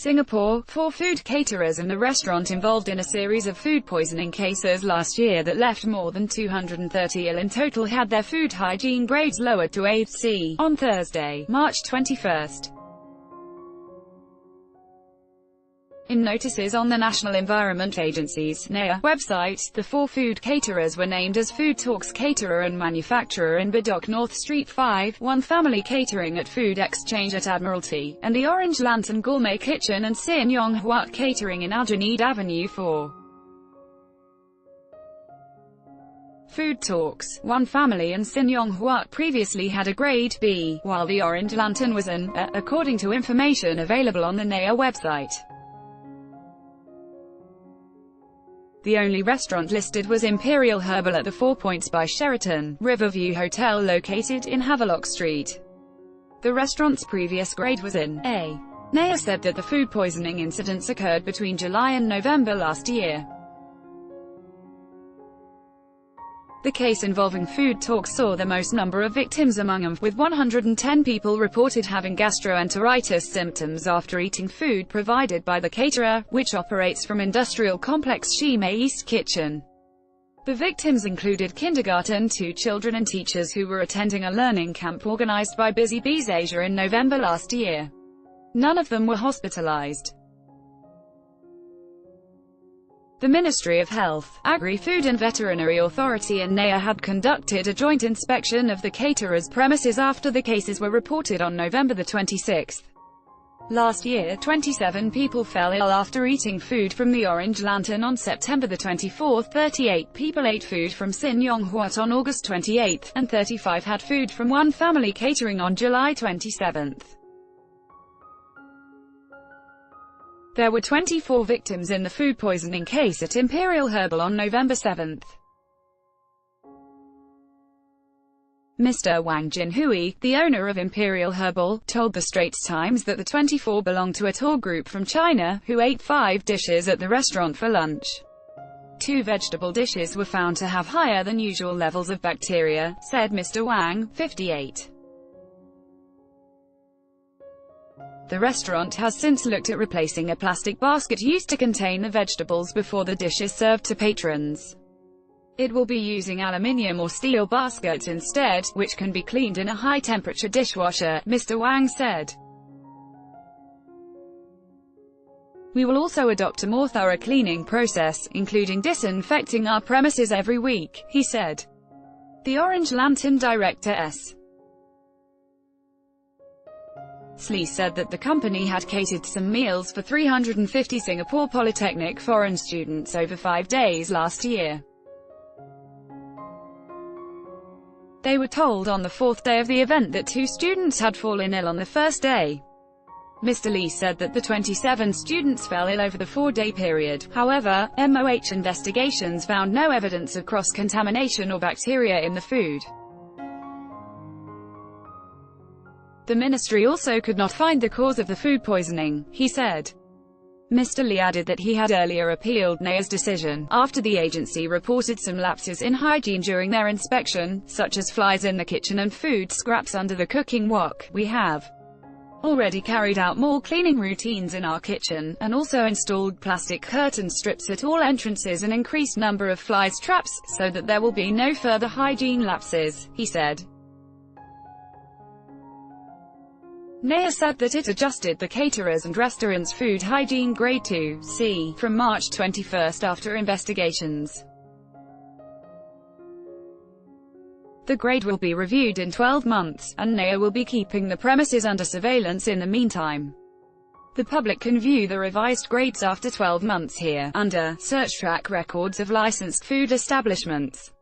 Singapore. 4 food caterers and a restaurant involved in a series of food poisoning cases last year that left more than 230 ill in total had their food hygiene grades lowered to A/C on Thursday, March 21. In notices on the National Environment Agency's (NEA) website, the 4 food caterers were named as Food Talks caterer and manufacturer in Bedok North Street 5, One Family Catering at Food Exchange at Admiralty, and the Orange Lantern Gourmet Kitchen and Sin Yong Huat Catering in Aljanaed Avenue 4. Food Talks, One Family and Sin Yong Huat previously had a grade B, while the Orange Lantern was an A, according to information available on the NEA website. The only restaurant listed was Imperial Herbal at the 4 Points by Sheraton Riverview Hotel located in Havelock Street. The restaurant's previous grade was an A. NEA said that the food poisoning incidents occurred between July and November last year. The case involving Food Talks saw the most number of victims among them, with 110 people reported having gastroenteritis symptoms after eating food provided by the caterer, which operates from industrial complex Shime East Kitchen. The victims included kindergarten 2 children and teachers who were attending a learning camp organized by Busy Bees Asia in November last year. None of them were hospitalized. The Ministry of Health, Agri-Food and Veterinary Authority and NEA had conducted a joint inspection of the caterers' premises after the cases were reported on November 26. Last year, 27 people fell ill after eating food from the Orange Lantern on September 24, 38 people ate food from Sin Yong Huat on August 28, and 35 had food from One Family Catering on July 27. There were 24 victims in the food poisoning case at Imperial Herbal on November 7. Mr. Wang Jinhui, the owner of Imperial Herbal, told the Straits Times that the 24 belonged to a tour group from China, who ate 5 dishes at the restaurant for lunch. 2 vegetable dishes were found to have higher than usual levels of bacteria, said Mr. Wang, 58. The restaurant has since looked at replacing a plastic basket used to contain the vegetables before the dish is served to patrons. It will be using aluminium or steel baskets instead, which can be cleaned in a high-temperature dishwasher, Mr. Wang said. We will also adopt a more thorough cleaning process, including disinfecting our premises every week, he said. The Orange Lantern director S. Lee said that the company had catered some meals for 350 Singapore Polytechnic foreign students over 5 days last year. They were told on the 4th day of the event that 2 students had fallen ill on the first day. Mr. Lee said that the 27 students fell ill over the 4-day period. However, MOH investigations found no evidence of cross-contamination or bacteria in the food. The ministry also could not find the cause of the food poisoning, he said. Mr. Lee added that he had earlier appealed NEA's decision, after the agency reported some lapses in hygiene during their inspection, such as flies in the kitchen and food scraps under the cooking wok. We have already carried out more cleaning routines in our kitchen, and also installed plastic curtain strips at all entrances and increased number of flies traps, so that there will be no further hygiene lapses, he said. NEA said that it adjusted the caterers and restaurants' food hygiene grade to C from March 21 after investigations. The grade will be reviewed in 12 months, and NEA will be keeping the premises under surveillance in the meantime. The public can view the revised grades after 12 months here, under Search Track Records of Licensed Food Establishments.